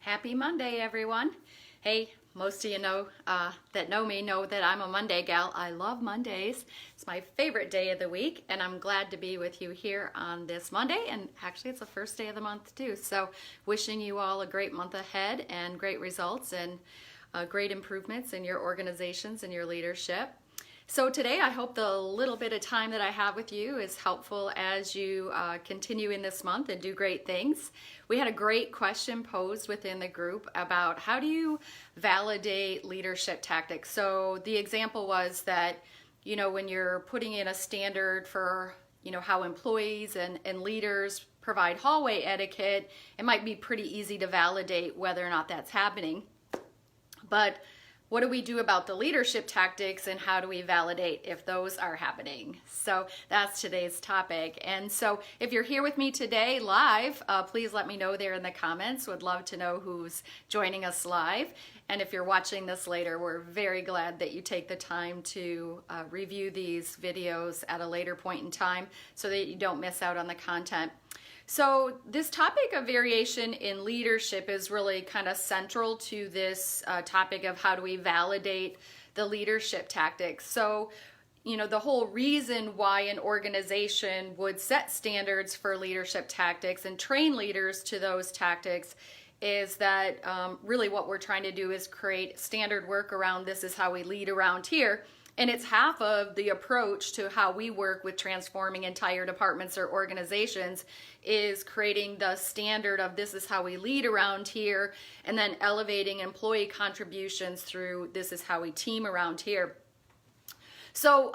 Happy Monday, everyone. Hey, most of you know that know me know that I'm a Monday gal. I love Mondays. It's my favorite day of the week, and I'm glad to be with you here on this Monday. And actually, it's the first day of the month, too. So wishing you all a great month ahead and great results and great improvements in your organizations and your leadership. So today, I hope the little bit of time that I have with you is helpful as you continue in this month and do great things. We had a great question posed within the group about how do you validate leadership tactics. So the example was that, when you're putting in a standard for, how employees and leaders provide hallway etiquette, it might be pretty easy to validate whether or not that's happening. But what do we do about the leadership tactics, and how do we validate if those are happening? So that's today's topic. And so if you're here with me today live, please let me know there in the comments. Would love to know who's joining us live. And if you're watching this later, we're very glad that you take the time to review these videos at a later point in time so that you don't miss out on the content. So this topic of variation in leadership is really kind of central to this topic of how do we validate the leadership tactics. So, the whole reason why an organization would set standards for leadership tactics and train leaders to those tactics is that really what we're trying to do is create standard work around this is how we lead around here. And it's half of the approach to how we work with transforming entire departments or organizations is creating the standard of this is how we lead around here, and then elevating employee contributions through this is how we team around here. So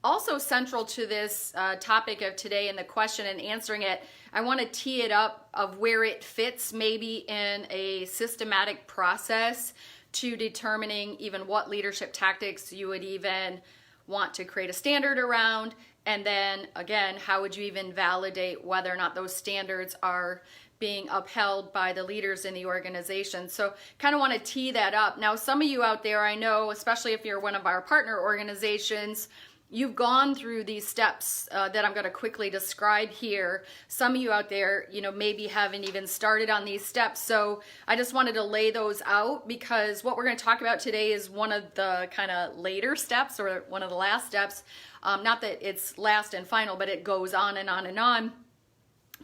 also central to this topic of today and the question and answering it, I want to tee it up of where it fits maybe in a systematic process to determining even what leadership tactics you would even want to create a standard around. And then again, how would you even validate whether or not those standards are being upheld by the leaders in the organization? So kind of want to tee that up. Now, some of you out there, I know, especially if you're one of our partner organizations, you've gone through these steps that I'm going to quickly describe here. Some of you out there, maybe haven't even started on these steps. So I just wanted to lay those out because what we're going to talk about today is one of the kind of later steps or one of the last steps. Not that it's last and final, but it goes on and on and on.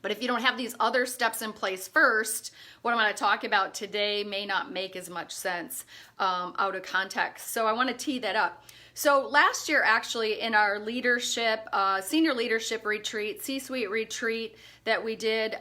But if you don't have these other steps in place first, what I'm going to talk about today may not make as much sense out of context. So I want to tee that up. So last year, actually, in our leadership, senior leadership retreat, C-suite retreat that we did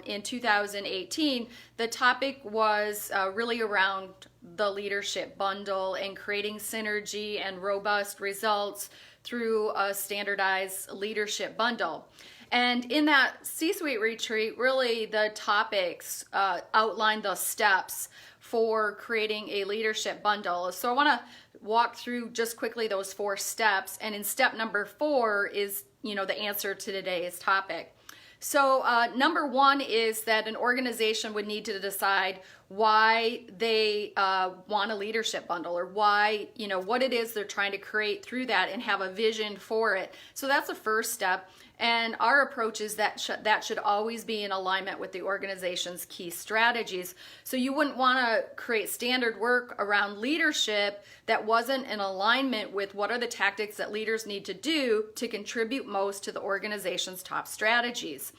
in 2018, the topic was really around the leadership bundle and creating synergy and robust results through a standardized leadership bundle. And in that C-suite retreat, really the topics outlined the steps for creating a leadership bundle. So I want to walk through just quickly those 4 steps. And in step number 4 is, the answer to today's topic. So number 1 is that an organization would need to decide why they want a leadership bundle, or why, what it is they're trying to create through that and have a vision for it. So that's the first step. And our approach is that that should always be in alignment with the organization's key strategies. So you wouldn't want to create standard work around leadership that wasn't in alignment with what are the tactics that leaders need to do to contribute most to the organization's top strategies.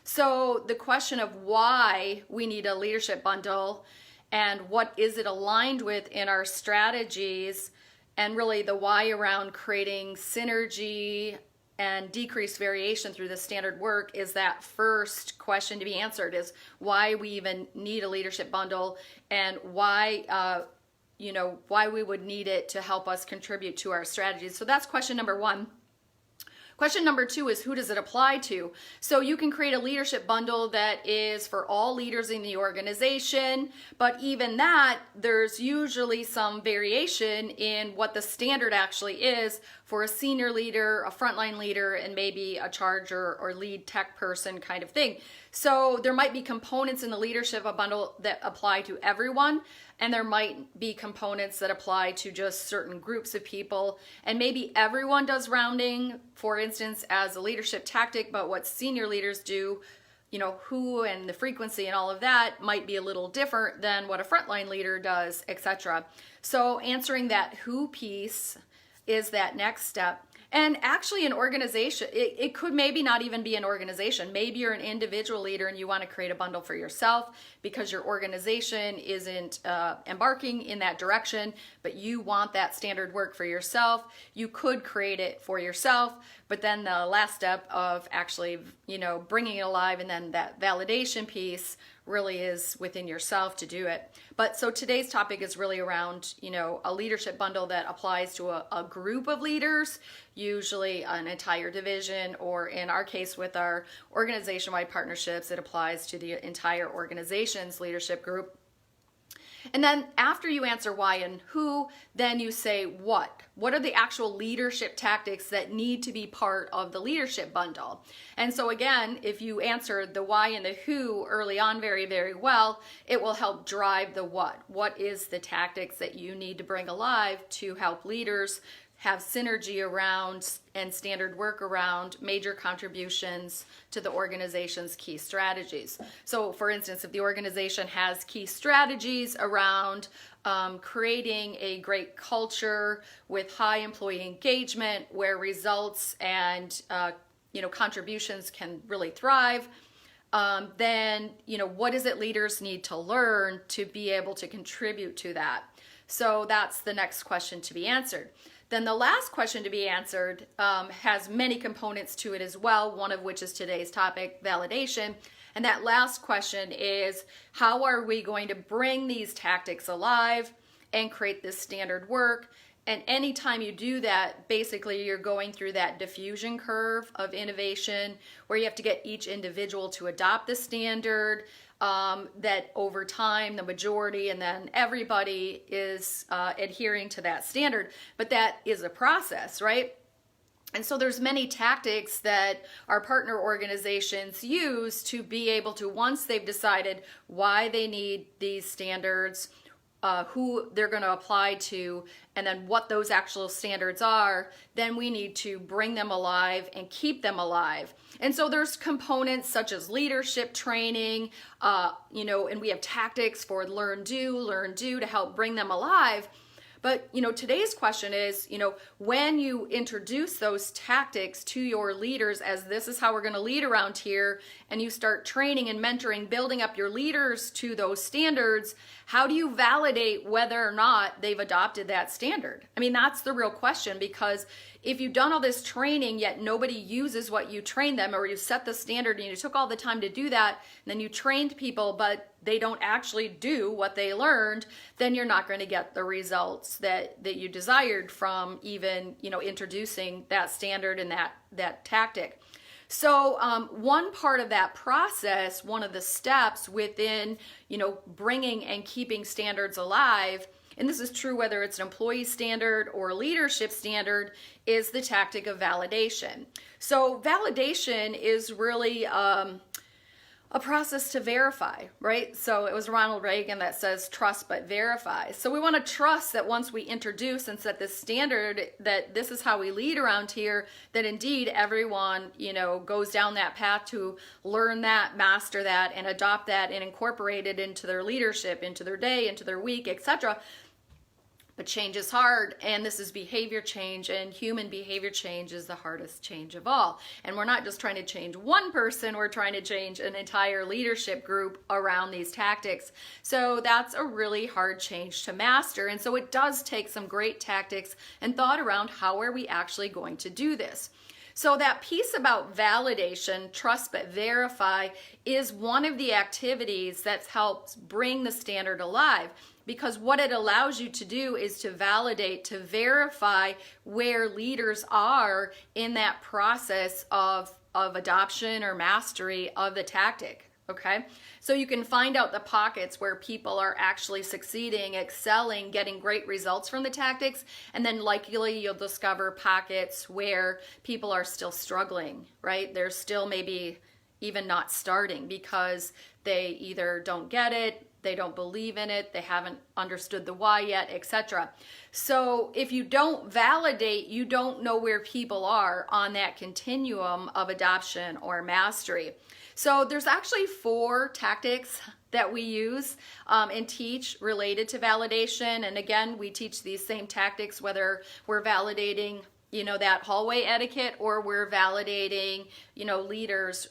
So the question of why we need a leadership bundle and what is it aligned with in our strategies, and really the why around creating synergy and decreased variation through the standard work is that first question to be answered, is why we even need a leadership bundle and why why we would need it to help us contribute to our strategies. So that's question number 1. Question number 2 is, who does it apply to? So you can create a leadership bundle that is for all leaders in the organization, but even that, there's usually some variation in what the standard actually is for a senior leader, a frontline leader, and maybe a charge or lead tech person kind of thing. So there might be components in the leadership bundle that apply to everyone, and there might be components that apply to just certain groups of people. And maybe everyone does rounding, for instance, as a leadership tactic, but what senior leaders do who and the frequency and all of that might be a little different than what a frontline leader does, etc. So answering that who piece is that next step. And actually an organization, it could maybe not even be an organization. Maybe you're an individual leader and you want to create a bundle for yourself because your organization isn't embarking in that direction, but you want that standard work for yourself. You could create it for yourself, but then the last step of actually, bringing it alive and then that validation piece really is within yourself to do it. But so today's topic is really around, a leadership bundle that applies to a group of leaders, usually an entire division, or in our case with our organization-wide partnerships, it applies to the entire organization's leadership group. And then after you answer why and who, then you say what. What are the actual leadership tactics that need to be part of the leadership bundle? And so again, if you answer the why and the who early on very, very well, it will help drive the what. What is the tactics that you need to bring alive to help leaders have synergy around and standard work around major contributions to the organization's key strategies. So for instance, if the organization has key strategies around creating a great culture with high employee engagement where results and contributions can really thrive, then what is it leaders need to learn to be able to contribute to that? So that's the next question to be answered. Then the last question to be answered has many components to it as well, one of which is today's topic, validation. And that last question is, how are we going to bring these tactics alive and create this standard work? And anytime you do that, basically you're going through that diffusion curve of innovation where you have to get each individual to adopt the standard, that over time the majority and then everybody is adhering to that standard. But that is a process, right? And so there's many tactics that our partner organizations use to be able to, once they've decided why they need these standards, who they're going to apply to, and then what those actual standards are, then we need to bring them alive and keep them alive. And so there's components such as leadership training, and we have tactics for learn, do to help bring them alive. But, today's question is, when you introduce those tactics to your leaders as this is how we're going to lead around here, and you start training and mentoring, building up your leaders to those standards, how do you validate whether or not they've adopted that standard? I mean, that's the real question, because if you've done all this training yet nobody uses what you trained them, or you set the standard and you took all the time to do that, and then you trained people but they don't actually do what they learned, then you're not going to get the results that you desired from even introducing that standard and that tactic. So one part of that process, one of the steps within bringing and keeping standards alive, and this is true whether it's an employee standard or a leadership standard, is the tactic of validation. So validation is really a process to verify, right? So it was Ronald Reagan that says trust but verify. So we want to trust that once we introduce and set this standard that this is how we lead around here, that indeed everyone, goes down that path to learn that, master that, and adopt that and incorporate it into their leadership, into their day, into their week, etc. But change is hard, and this is behavior change, and human behavior change is the hardest change of all. And we're not just trying to change one person, we're trying to change an entire leadership group around these tactics. So that's a really hard change to master, and so it does take some great tactics and thought around how are we actually going to do this. So that piece about validation, trust but verify, is one of the activities that helps bring the standard alive. Because what it allows you to do is to validate, to verify where leaders are in that process of adoption or mastery of the tactic, okay? So you can find out the pockets where people are actually succeeding, excelling, getting great results from the tactics, and then likely you'll discover pockets where people are still struggling, right? They're still maybe even not starting because they either don't get it, they don't believe in it, they haven't understood the why yet, etc. So if you don't validate, you don't know where people are on that continuum of adoption or mastery. So there's actually 4 tactics that we use and teach related to validation. And again, we teach these same tactics whether we're validating, you know, that hallway etiquette, or we're validating, you know, leaders,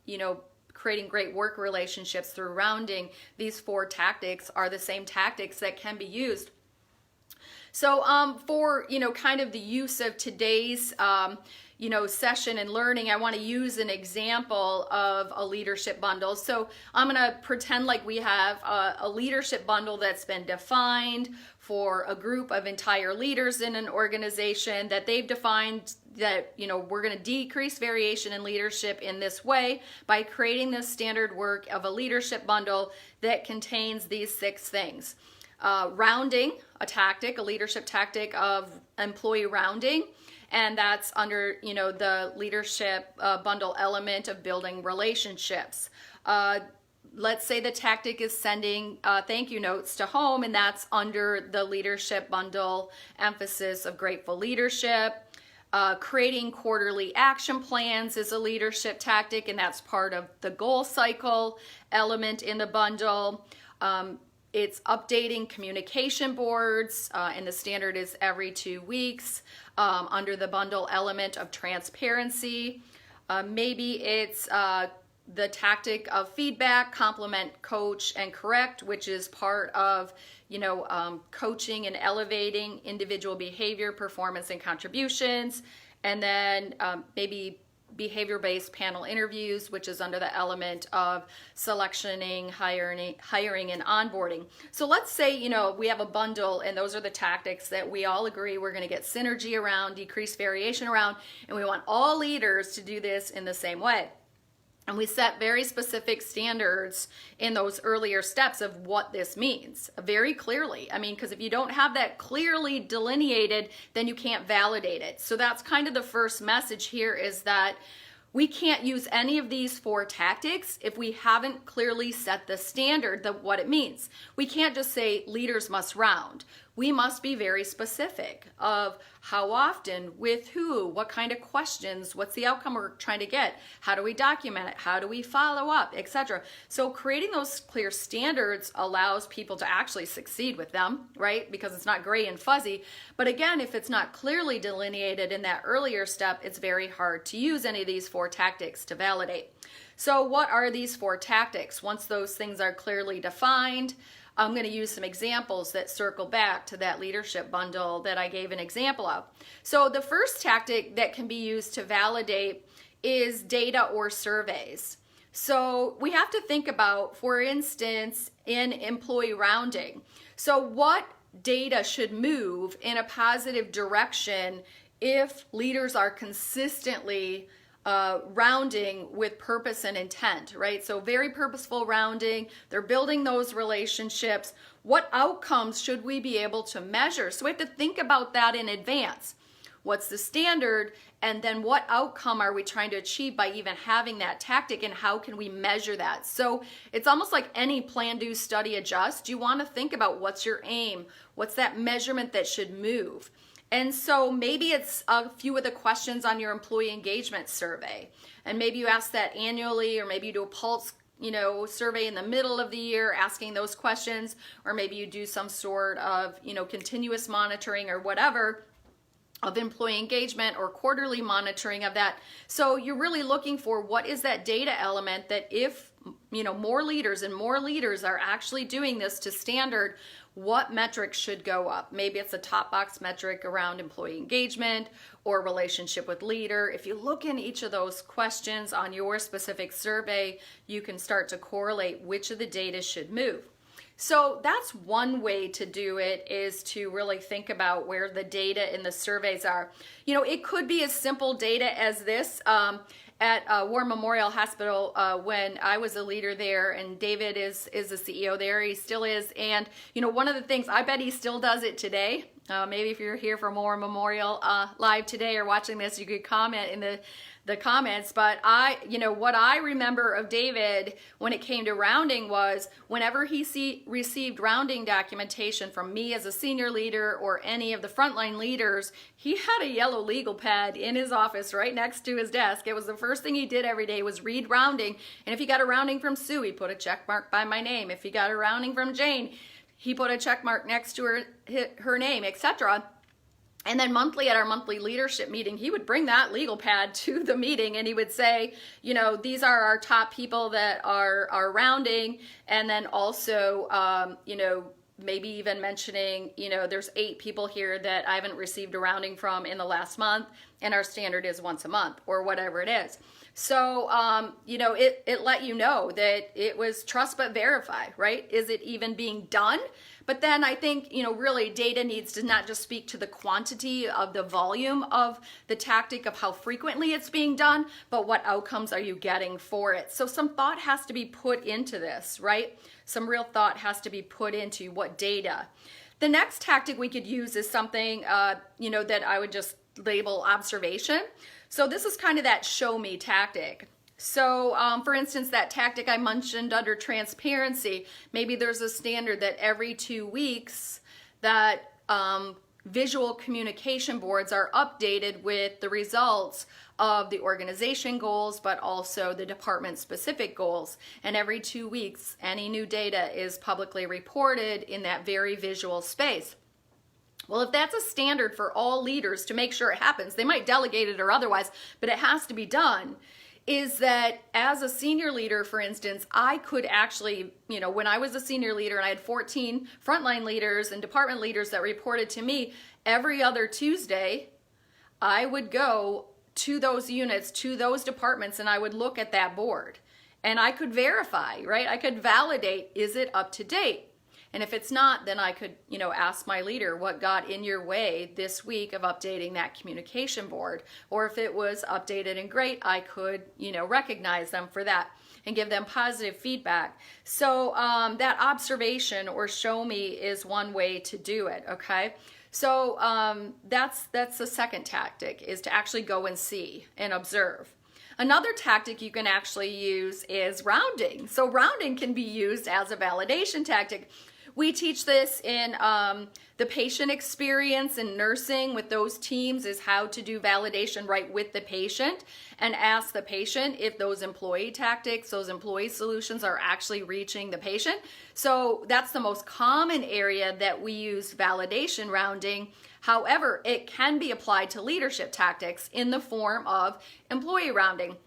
you know, creating great work relationships through rounding. These 4 tactics are the same tactics that can be used. So for, you know, kind of the use of today's, you know, session and learning, I want to use an example of a leadership bundle. So I'm going to pretend like we have a leadership bundle that's been defined for a group of entire leaders in an organization, that they've defined that, you know, we're going to decrease variation in leadership in this way by creating this standard work of a leadership bundle that contains these 6 things. Rounding, a tactic, a leadership tactic of employee rounding, and that's under, you know, the leadership bundle element of building relationships. Let's say the tactic is sending thank you notes to home, and that's under the leadership bundle emphasis of grateful leadership. Creating quarterly action plans is a leadership tactic, and that's part of the goal cycle element in the bundle. It's updating communication boards, and the standard is every 2 weeks, under the bundle element of transparency. Maybe it's the tactic of feedback, compliment, coach, and correct, which is part of, you know, coaching and elevating individual behavior, performance, and contributions. And then maybe behavior-based panel interviews, which is under the element of selectioning, hiring, and onboarding. So let's say, you know, we have a bundle, and those are the tactics that we all agree we're going to get synergy around, decrease variation around, and we want all leaders to do this in the same way. And we set very specific standards in those earlier steps of what this means very clearly. I mean, because if you don't have that clearly delineated, then you can't validate it. So that's kind of the first message here, is that we can't use any of these 4 tactics if we haven't clearly set the standard of what it means. We can't just say leaders must round. We must be very specific of how often, with who, what kind of questions, what's the outcome we're trying to get, how do we document it, how do we follow up, etc. So creating those clear standards allows people to actually succeed with them, right? Because it's not gray and fuzzy. But again, if it's not clearly delineated in that earlier step, it's very hard to use any of these 4 tactics to validate. So what are these 4 tactics? Once those things are clearly defined, I'm going to use some examples that circle back to that leadership bundle that I gave an example of. So the first tactic that can be used to validate is data or surveys. So we have to think about, for instance, in employee rounding. So what data should move in a positive direction if leaders are consistently rounding with purpose and intent, right? So very purposeful rounding, they're building those relationships. What outcomes should we be able to measure? So we have to think about that in advance. What's the standard? And then what outcome are we trying to achieve by even having that tactic, and how can we measure that? So it's almost like any plan, do, study, adjust. You want to think about what's your aim? What's that measurement that should move? And so maybe it's a few of the questions on your employee engagement survey. And maybe you ask that annually, or maybe you do a pulse, you know, survey in the middle of the year asking those questions, or maybe you do some sort of, you know, continuous monitoring or whatever of employee engagement, or quarterly monitoring of that. So you're really looking for what is that data element that if, you know, more leaders are actually doing this to standard, what metrics should go up? Maybe it's a top box metric around employee engagement or relationship with leader. If you look in each of those questions on your specific survey, you can start to correlate which of the data should move. So that's one way to do it, is to really think about where the data in the surveys are. You know, it could be as simple data as this. At War Memorial Hospital, when I was a leader there, and David is the CEO there, he still is. And, you know, one of the things, I bet he still does it today. Maybe if you're here for War Memorial Live today or watching this, you could comment in the the comments, but what I remember of David when it came to rounding was whenever he received rounding documentation from me as a senior leader or any of the frontline leaders, he had a yellow legal pad in his office right next to his desk. It was the first thing he did every day was read rounding. And if he got a rounding from Sue, he put a check mark by my name. If he got a rounding from Jane, he put a check mark next to her name, etc. And then monthly at our monthly leadership meeting, he would bring that legal pad to the meeting and he would say, these are our top people that are rounding. And then also, maybe even mentioning, there's 8 people here that I haven't received a rounding from in the last month, and our standard is once a month or whatever it is. So, it let you know that it was trust but verify, right? Is it even being done? But then I think, really data needs to not just speak to the quantity of the volume of the tactic of how frequently it's being done, but what outcomes are you getting for it? So some thought has to be put into this, right? Some real thought has to be put into what data. The next tactic we could use is something, that I would just label observation. So this is kind of that show me tactic. So, for instance, that tactic I mentioned under transparency, maybe there's a standard that every 2 weeks that visual communication boards are updated with the results of the organization goals, but also the department-specific goals. And every 2 weeks, any new data is publicly reported in that very visual space. Well, if that's a standard for all leaders to make sure it happens, they might delegate it or otherwise, but it has to be done. Is that as a senior leader, for instance, I could actually, when I was a senior leader and I had 14 frontline leaders and department leaders that reported to me, every other Tuesday, I would go to those units, to those departments, and I would look at that board. And I could verify, right? I could validate, is it up to date? And if it's not, then I could, ask my leader what got in your way this week of updating that communication board. Or if it was updated and great, I could, recognize them for that and give them positive feedback. So that observation or show me is one way to do it, okay? So that's the second tactic, is to actually go and see and observe. Another tactic you can actually use is rounding. So rounding can be used as a validation tactic. We teach this in the patient experience in nursing with those teams, is how to do validation right with the patient and ask the patient if those employee tactics, those employee solutions are actually reaching the patient. So that's the most common area that we use validation rounding. However, it can be applied to leadership tactics in the form of employee rounding.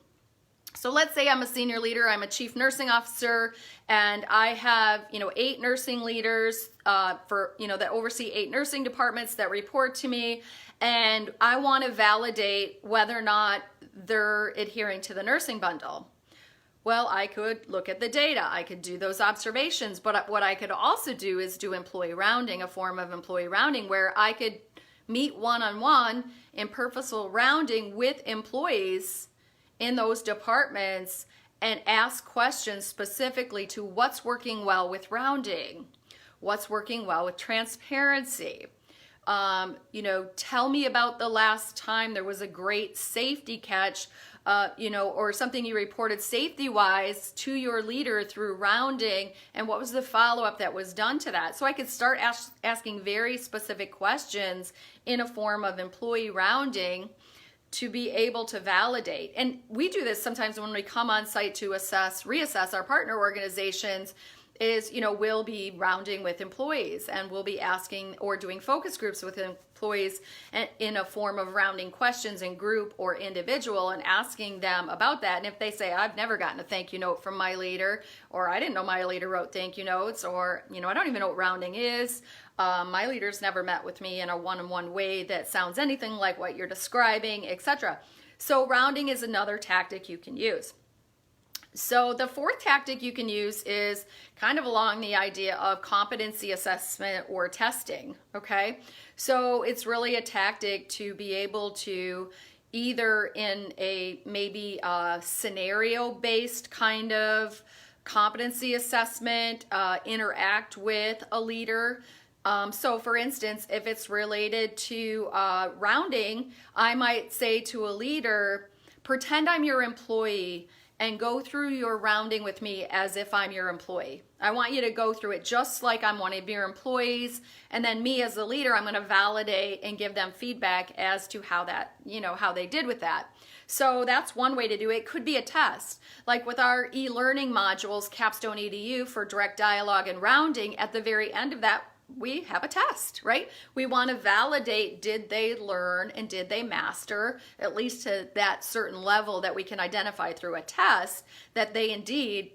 So let's say I'm a senior leader, I'm a chief nursing officer, and I have, 8 nursing leaders that oversee 8 nursing departments that report to me, and I want to validate whether or not they're adhering to the nursing bundle. Well, I could look at the data, I could do those observations, but what I could also do is do employee rounding, a form of employee rounding where I could meet one-on-one in purposeful rounding with employees in those departments and ask questions specifically to what's working well with rounding, what's working well with transparency. Tell me about the last time there was a great safety catch, or something you reported safety-wise to your leader through rounding, and what was the follow-up that was done to that? So I could start asking very specific questions in a form of employee rounding to be able to validate. And we do this sometimes when we come on site to reassess our partner organizations, is, we'll be rounding with employees and we'll be asking or doing focus groups with employees in a form of rounding questions in group or individual and asking them about that. And if they say, I've never gotten a thank you note from my leader, or I didn't know my leader wrote thank you notes, or, I don't even know what rounding is. My leader's never met with me in a one-on-one way that sounds anything like what you're describing, etc. So rounding is another tactic you can use. So the fourth tactic you can use is kind of along the idea of competency assessment or testing, okay? So it's really a tactic to be able to either in a maybe a scenario-based kind of competency assessment, interact with a leader. So for instance, if it's related to rounding, I might say to a leader, pretend I'm your employee and go through your rounding with me as if I'm your employee. I want you to go through it just like I'm one of your employees, and then me as the leader, I'm going to validate and give them feedback as to how that, how they did with that. So that's one way to do it. It could be a test. Like with our e-learning modules, Capstone EDU for direct dialogue and rounding, at the very end of that, we have a test, right? We want to validate, did they learn and did they master, at least to that certain level that we can identify through a test, that they indeed,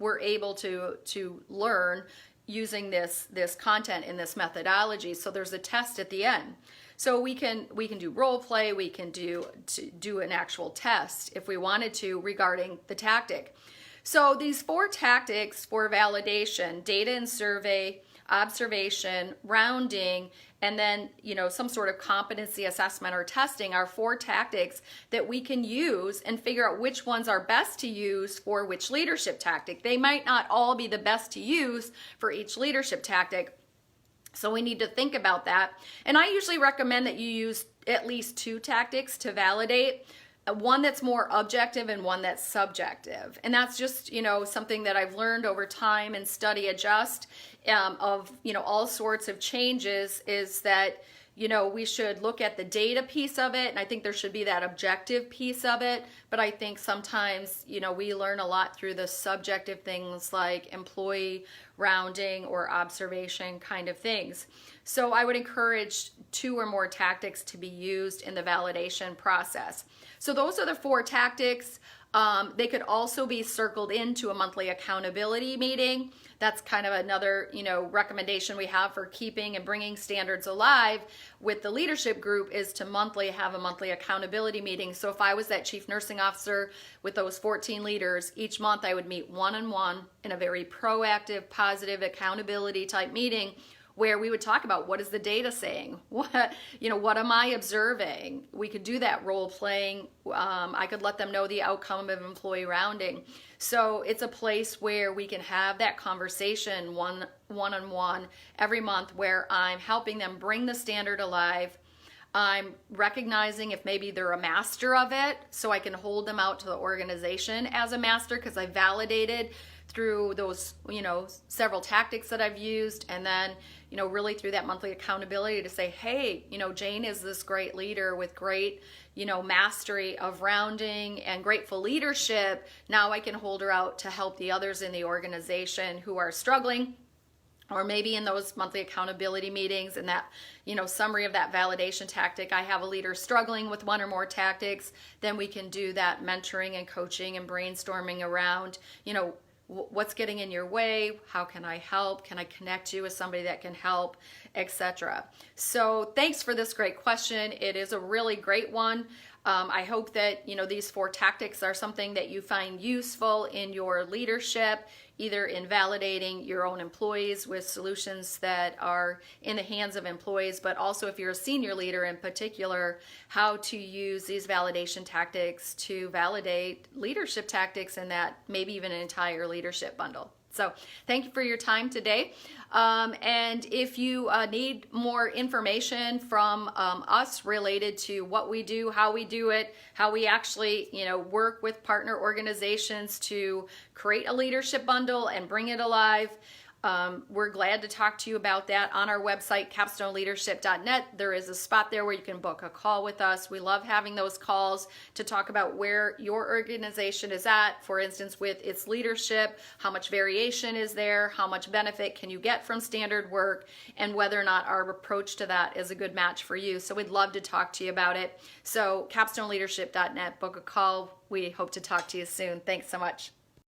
were able to learn using this content in this methodology. So there's a test at the end. So we can do role play, we can do an actual test if we wanted to regarding the tactic. So these 4 tactics for validation: data and survey, observation, rounding, and then, some sort of competency assessment or testing are 4 tactics that we can use and figure out which ones are best to use for which leadership tactic. They might not all be the best to use for each leadership tactic. So we need to think about that. And I usually recommend that you use at least 2 tactics to validate. One that's more objective and one that's subjective. And that's just, something that I've learned over time and study adjust of, all sorts of changes, is that, we should look at the data piece of it. And I think there should be that objective piece of it. But I think sometimes, we learn a lot through the subjective things like employee rounding or observation kind of things. So I would encourage 2 or more tactics to be used in the validation process. So those are the 4 tactics. They could also be circled into a monthly accountability meeting. That's kind of another, recommendation we have for keeping and bringing standards alive with the leadership group, is to have a monthly accountability meeting. So if I was that chief nursing officer with those 14 leaders, each month I would meet one-on-one in a very proactive, positive accountability type meeting, where we would talk about, what is the data saying? What am I observing? We could do that role playing. I could let them know the outcome of employee rounding. So it's a place where we can have that conversation one-on-one every month, where I'm helping them bring the standard alive. I'm recognizing if maybe they're a master of it, so I can hold them out to the organization as a master, because I validated through those, several tactics that I've used, and then, really through that monthly accountability to say, hey, Jane is this great leader with great, mastery of rounding and grateful leadership. Now I can hold her out to help the others in the organization who are struggling. Or maybe in those monthly accountability meetings and that, summary of that validation tactic, I have a leader struggling with 1 or more tactics, then we can do that mentoring and coaching and brainstorming around, what's getting in your way, how can I help, can I connect you with somebody that can help, etc. So thanks for this great question. It is a really great one. I hope that these 4 tactics are something that you find useful in your leadership, either in validating your own employees with solutions that are in the hands of employees, but also if you're a senior leader in particular, how to use these validation tactics to validate leadership tactics in that maybe even an entire leadership bundle. So thank you for your time today. And if you need more information from us related to what we do, how we do it, how we actually, work with partner organizations to create a leadership bundle and bring it alive, we're glad to talk to you about that on our website, capstoneleadership.net. There is a spot there where you can book a call with us. We love having those calls to talk about where your organization is at, for instance, with its leadership, how much variation is there, how much benefit can you get from standard work, and whether or not our approach to that is a good match for you. So we'd love to talk to you about it. So capstoneleadership.net, book a call. We hope to talk to you soon. Thanks so much.